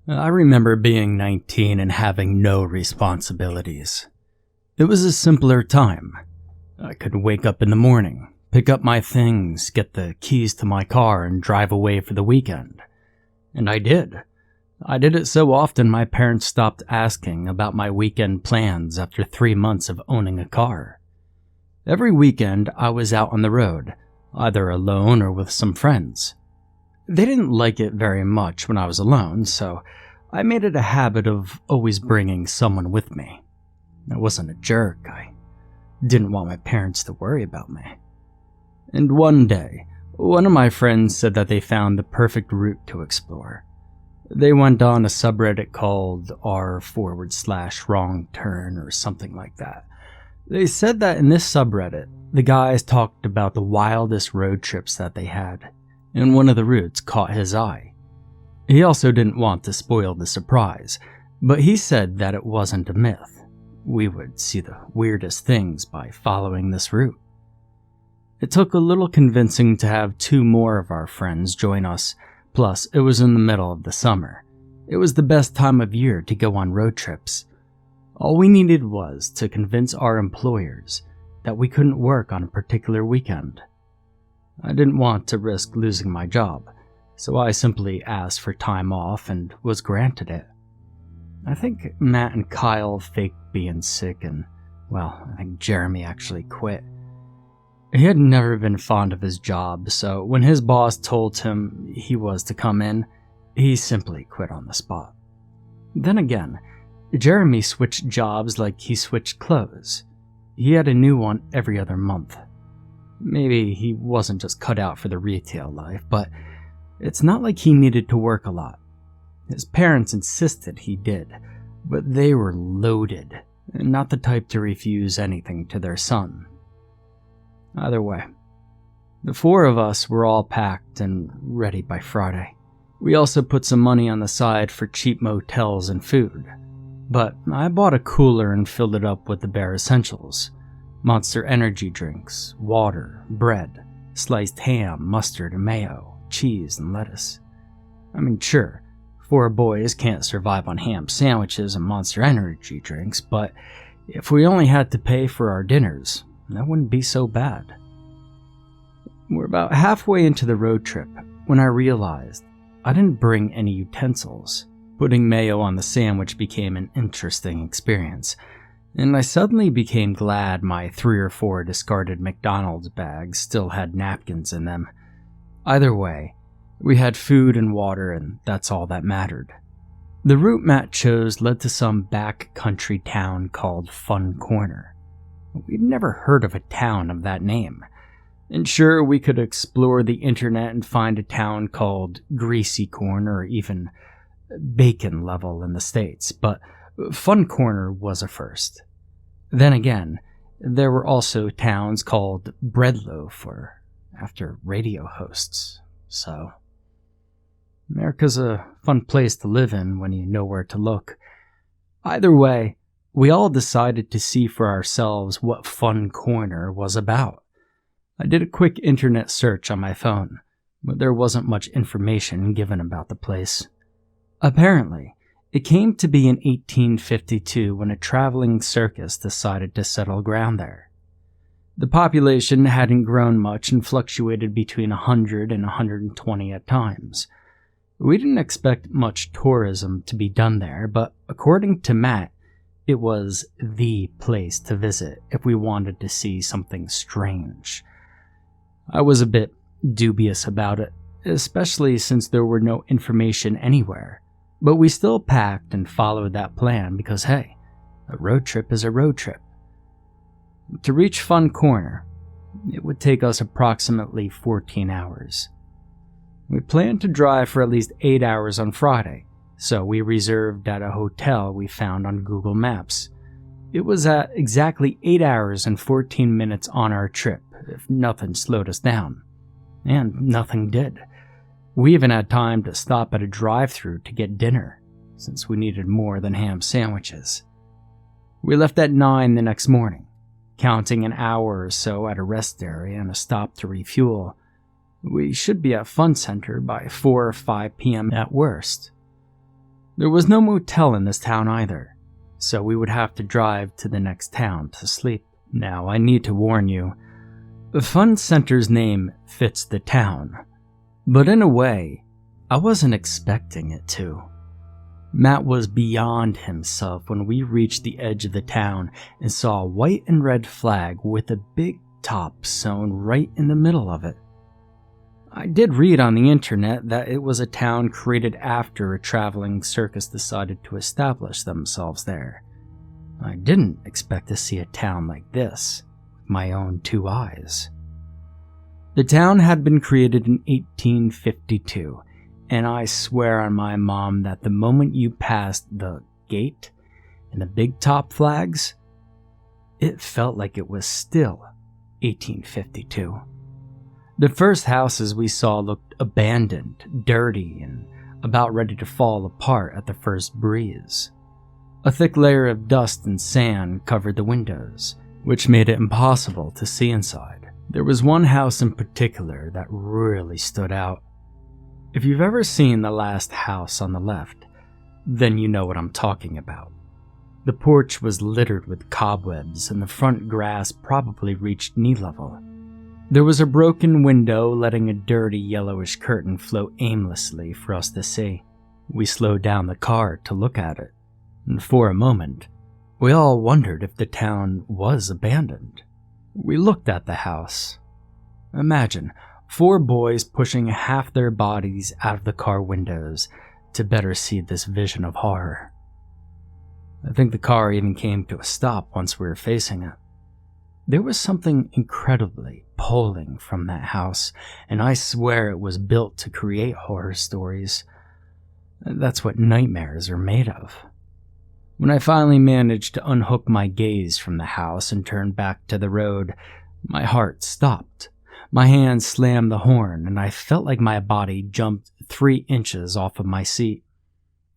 I remember being 19 and having no responsibilities. It was a simpler time. I could wake up in the morning, pick up my things, get the keys to my car, and drive away for the weekend. And I did. I did it so often my parents stopped asking about my weekend plans after 3 months of owning a car. Every weekend I was out on the road, either alone or with some friends. They didn't like it very much when I was alone, so I made it a habit of always bringing someone with me. I wasn't a jerk. I didn't want my parents to worry about me. And one day, one of my friends said that they found the perfect route to explore. They went on a subreddit called r/wrong turn or something like that. They said that in this subreddit, the guys talked about the wildest road trips that they had, and one of the routes caught his eye. He also didn't want to spoil the surprise, but he said that it wasn't a myth. We would see the weirdest things by following this route. It took a little convincing to have 2 more of our friends join us, plus it was in the middle of the summer. It was the best time of year to go on road trips. All we needed was to convince our employers that we couldn't work on a particular weekend. I didn't want to risk losing my job, so I simply asked for time off and was granted it. I think Matt and Kyle faked being sick and, well, I think Jeremy actually quit. He had never been fond of his job, so when his boss told him he was to come in, he simply quit on the spot. Then again, Jeremy switched jobs like he switched clothes. He had a new one every other month. Maybe he wasn't just cut out for the retail life, but it's not like he needed to work a lot. His parents insisted he did, but they were loaded, and not the type to refuse anything to their son. Either way, the 4 of us were all packed and ready by Friday. We also put some money on the side for cheap motels and food, but I bought a cooler and filled it up with the bare essentials: Monster energy drinks, water, bread, sliced ham, mustard and mayo, cheese and lettuce. I mean, sure, 4 boys can't survive on ham sandwiches and Monster energy drinks, but if we only had to pay for our dinners, that wouldn't be so bad. We're about halfway into the road trip when I realized I didn't bring any utensils. Putting mayo on the sandwich became an interesting experience, and I suddenly became glad my 3 or 4 discarded McDonald's bags still had napkins in them. Either way, we had food and water, and that's all that mattered. The route Matt chose led to some backcountry town called Fun Corner. We'd never heard of a town of that name. And sure, we could explore the internet and find a town called Greasy Corner or even Bacon Level in the States, but Fun Corner was a first. Then again, there were also towns called Breadloaf or after radio hosts, so America's a fun place to live in when you know where to look. Either way, we all decided to see for ourselves what Fun Corner was about. I did a quick internet search on my phone, but there wasn't much information given about the place. Apparently, it came to be in 1852 when a traveling circus decided to settle ground there. The population hadn't grown much and fluctuated between 100 and 120 at times. We didn't expect much tourism to be done there, but according to Matt, it was the place to visit if we wanted to see something strange. I was a bit dubious about it, especially since there were no information anywhere, but we still packed and followed that plan because, hey, a road trip is a road trip. To reach Fun Corner, it would take us approximately 14 hours. We planned to drive for at least 8 hours on Friday, so we reserved at a hotel we found on Google Maps. It was at exactly 8 hours and 14 minutes on our trip, if nothing slowed us down. And nothing did. We even had time to stop at a drive-thru to get dinner, since we needed more than ham sandwiches. We left at 9 the next morning, counting an hour or so at a rest area and a stop to refuel. We should be at Fun Center by 4 or 5 p.m. at worst. There was no motel in this town either, so we would have to drive to the next town to sleep. Now, I need to warn you, the Fun Center's name fits the town, but in a way, I wasn't expecting it to. Matt was beyond himself when we reached the edge of the town and saw a white and red flag with a big top sewn right in the middle of it. I did read on the internet that it was a town created after a traveling circus decided to establish themselves there. I didn't expect to see a town like this with my own 2 eyes. The town had been created in 1852, and I swear on my mom that the moment you passed the gate and the big top flags, it felt like it was still 1852. The first houses we saw looked abandoned, dirty, and about ready to fall apart at the first breeze. A thick layer of dust and sand covered the windows, which made it impossible to see inside. There was one house in particular that really stood out. If you've ever seen the last house on the left, then you know what I'm talking about. The porch was littered with cobwebs, and the front grass probably reached knee level. There was a broken window letting a dirty yellowish curtain float aimlessly for us to see. We slowed down the car to look at it, and for a moment, we all wondered if the town was abandoned. We looked at the house. Imagine 4 boys pushing half their bodies out of the car windows to better see this vision of horror. I think the car even came to a stop once we were facing it. There was something incredibly pulling from that house, and I swear it was built to create horror stories. That's what nightmares are made of. When I finally managed to unhook my gaze from the house and turn back to the road, my heart stopped. My hand slammed the horn, and I felt like my body jumped 3 inches off of my seat.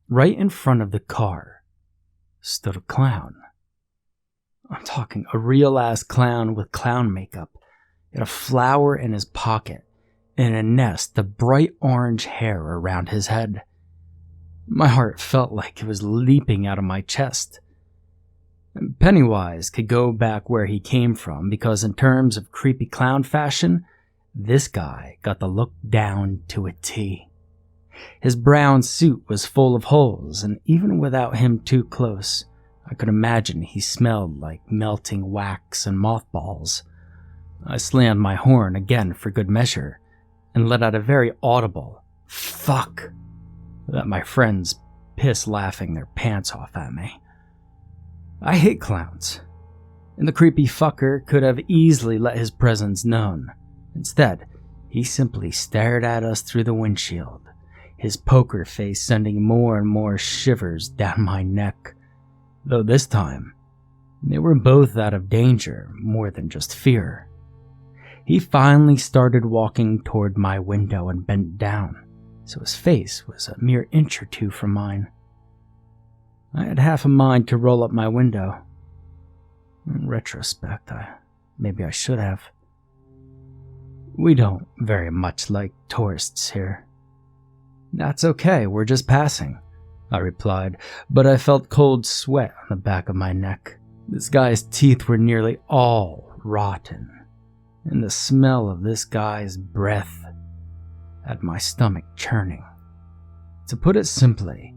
Right in front of the car stood a clown. I'm talking a real-ass clown with clown makeup. He had a flower in his pocket and a nest of bright orange hair around his head. My heart felt like it was leaping out of my chest. Pennywise could go back where he came from because in terms of creepy clown fashion, this guy got the look down to a T. His brown suit was full of holes, and even without him too close, I could imagine he smelled like melting wax and mothballs. I slammed my horn again for good measure, and let out a very audible "fuck" that my friends pissed laughing their pants off at me. I hate clowns, and the creepy fucker could have easily let his presence known. Instead, he simply stared at us through the windshield, his poker face sending more and more shivers down my neck. Though this time, they were both out of danger more than just fear. He finally started walking toward my window and bent down, so his face was a mere inch or 2 from mine. I had half a mind to roll up my window. In retrospect, maybe I should have. We don't very much like tourists here. That's okay, we're just passing, I replied, but I felt cold sweat on the back of my neck. This guy's teeth were nearly all rotten, and the smell of this guy's breath had my stomach churning. To put it simply,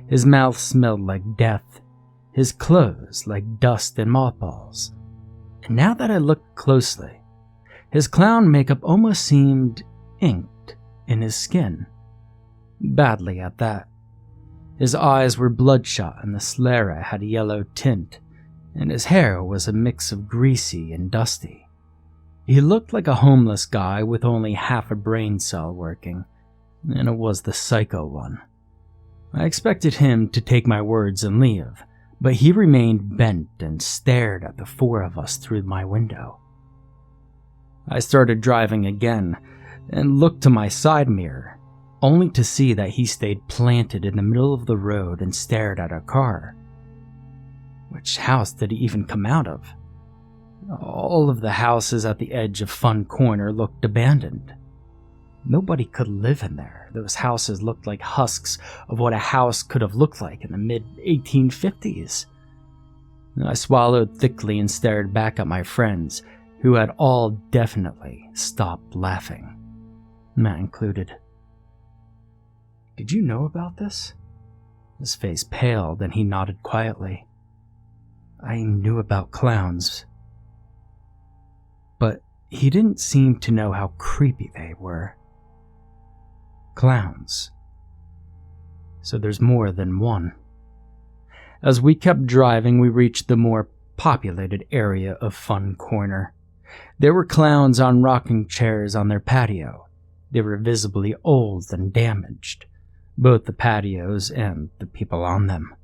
his mouth smelled like death, his clothes like dust and mothballs. And now that I looked closely, his clown makeup almost seemed inked in his skin. Badly at that. His eyes were bloodshot and the sclera had a yellow tint, and his hair was a mix of greasy and dusty. He looked like a homeless guy with only half a brain cell working, and it was the psycho one. I expected him to take my words and leave, but he remained bent and stared at the 4 of us through my window. I started driving again and looked to my side mirror, only to see that he stayed planted in the middle of the road and stared at our car. Which house did he even come out of? All of the houses at the edge of Fun Corner looked abandoned. Nobody could live in there. Those houses looked like husks of what a house could have looked like in the mid-1850s. I swallowed thickly and stared back at my friends, who had all definitely stopped laughing, Matt included. "Did you know about this?" His face paled and he nodded quietly. "I knew about clowns, but he didn't seem to know how creepy they were. Clowns. So there's more than one." As we kept driving, we reached the more populated area of Fun Corner. There were clowns on rocking chairs on their patio. They were visibly old and damaged, both the patios and the people on them.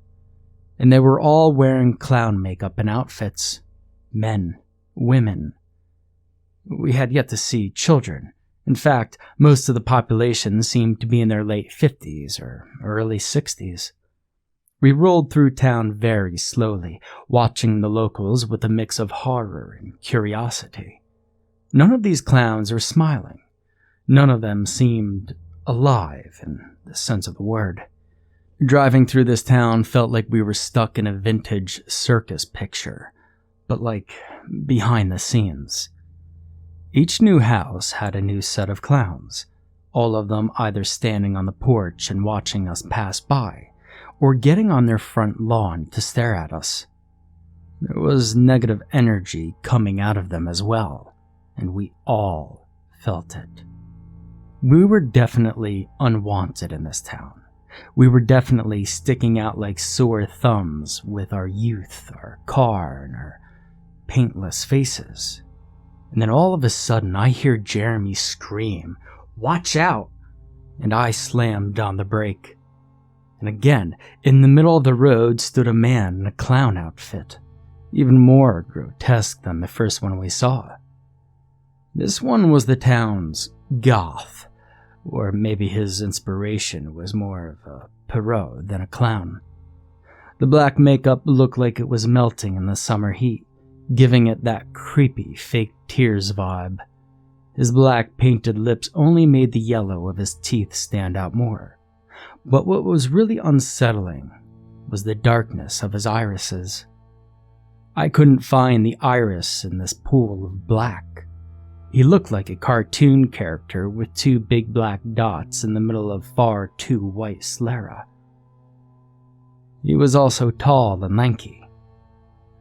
And they were all wearing clown makeup and outfits. Men, women. We had yet to see children. In fact, most of the population seemed to be in their late 50s or early 60s. We rolled through town very slowly, watching the locals with a mix of horror and curiosity. None of these clowns were smiling. None of them seemed alive in the sense of the word. Driving through this town felt like we were stuck in a vintage circus picture, but like behind the scenes. Each new house had a new set of clowns, all of them either standing on the porch and watching us pass by, or getting on their front lawn to stare at us. There was negative energy coming out of them as well, and we all felt it. We were definitely unwanted in this town. We were definitely sticking out like sore thumbs with our youth, our car, and our paintless faces. And then all of a sudden I hear Jeremy scream, "Watch out!" and I slammed on the brake. And again, in the middle of the road stood a man in a clown outfit, even more grotesque than the first one we saw. This one was the town's goth, or maybe his inspiration was more of a Perot than a clown. The black makeup looked like it was melting in the summer heat, giving it that creepy fake tears vibe. His black painted lips only made the yellow of his teeth stand out more. But what was really unsettling was the darkness of his irises. I couldn't find the iris in this pool of black. He looked like a cartoon character with two big black dots in the middle of far too white sclera. He was also tall and lanky,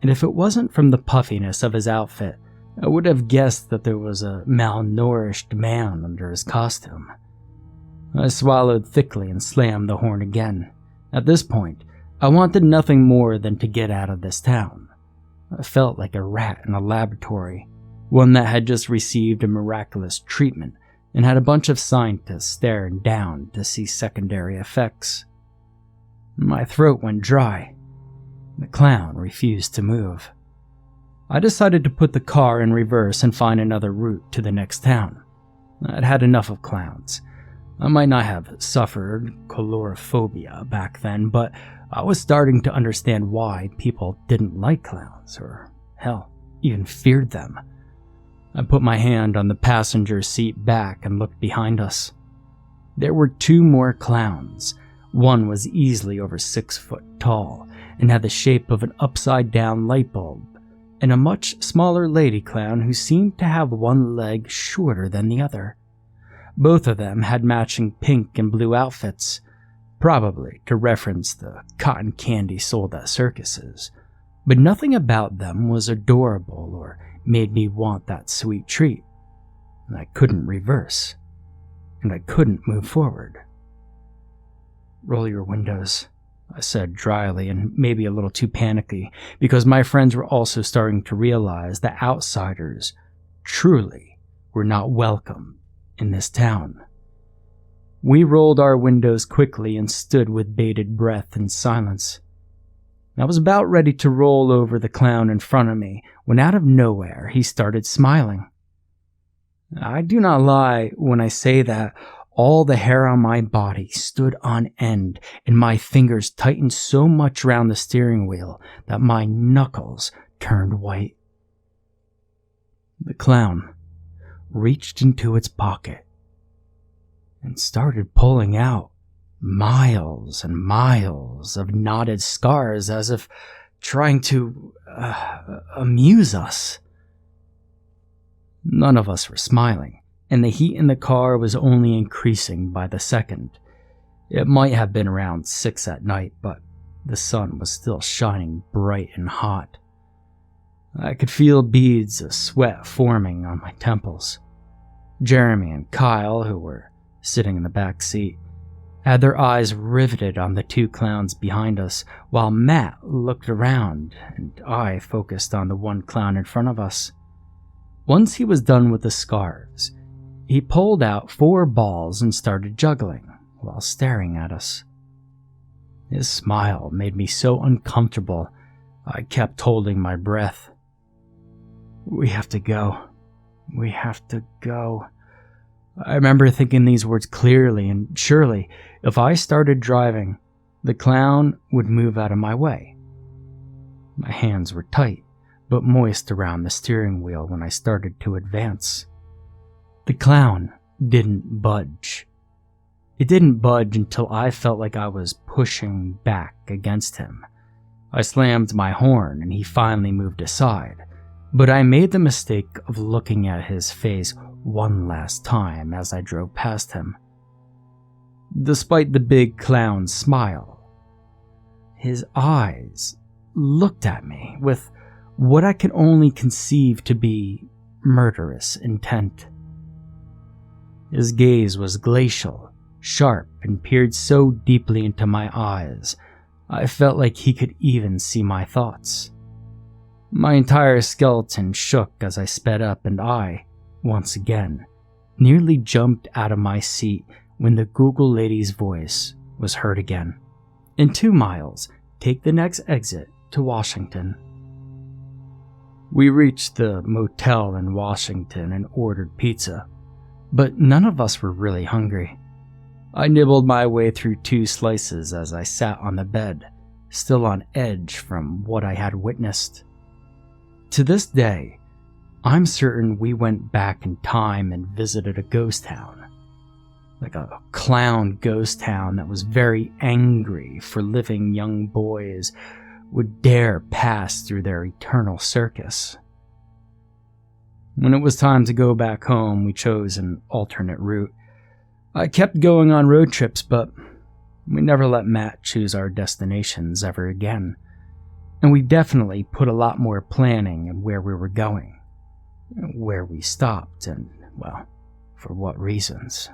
and if it wasn't from the puffiness of his outfit, I would have guessed that there was a malnourished man under his costume. I swallowed thickly and slammed the horn again. At this point, I wanted nothing more than to get out of this town. I felt like a rat in a laboratory, one that had just received a miraculous treatment and had a bunch of scientists staring down to see secondary effects. My throat went dry. The clown refused to move. I decided to put the car in reverse and find another route to the next town. I'd had enough of clowns. I might not have suffered colorophobia back then, but I was starting to understand why people didn't like clowns, or hell, even feared them. I put my hand on the passenger seat back and looked behind us. There were two more clowns. One was easily over 6 foot tall and had the shape of an upside-down light bulb, and a much smaller lady clown who seemed to have one leg shorter than the other. Both of them had matching pink and blue outfits, probably to reference the cotton candy sold at circuses, but nothing about them was adorable or made me want that sweet treat. I couldn't reverse, and I couldn't move forward. "Roll your windows," I said dryly and maybe a little too panicky, because my friends were also starting to realize that outsiders truly were not welcome in this town. We rolled our windows quickly and stood with bated breath in silence. I was about ready to roll over the clown in front of me when out of nowhere he started smiling. I do not lie when I say that all the hair on my body stood on end and my fingers tightened so much around the steering wheel that my knuckles turned white. The clown reached into its pocket and started pulling out miles and miles of knotted scars as if trying to amuse us. None of us were smiling, and the heat in the car was only increasing by the second. It might have been around 6 at night, but the sun was still shining bright and hot. I could feel beads of sweat forming on my temples. Jeremy and Kyle, who were sitting in the back seat, had their eyes riveted on the 2 clowns behind us, while Matt looked around and I focused on the 1 clown in front of us. Once he was done with the scars, he pulled out 4 balls and started juggling while staring at us. His smile made me so uncomfortable, I kept holding my breath. "We have to go. We have to go." I remember thinking these words clearly, and surely, if I started driving, the clown would move out of my way. My hands were tight, but moist around the steering wheel when I started to advance. The clown didn't budge. It didn't budge until I felt like I was pushing back against him. I slammed my horn and he finally moved aside, but I made the mistake of looking at his face one last time as I drove past him. Despite the big clown's smile, his eyes looked at me with what I can only conceive to be murderous intent. His gaze was glacial, sharp, and peered so deeply into my eyes, I felt like he could even see my thoughts. My entire skeleton shook as I sped up, and I, once again, nearly jumped out of my seat when the Google lady's voice was heard again. "In 2 miles, take the next exit to Washington." We reached the motel in Washington and ordered pizza, but none of us were really hungry. I nibbled my way through 2 slices as I sat on the bed, still on edge from what I had witnessed. To this day, I'm certain we went back in time and visited a ghost town. Like a clown ghost town that was very angry for living young boys would dare pass through their eternal circus. When it was time to go back home, we chose an alternate route. I kept going on road trips, but we never let Matt choose our destinations ever again. And we definitely put a lot more planning in where we were going, where we stopped, and, well, for what reasons.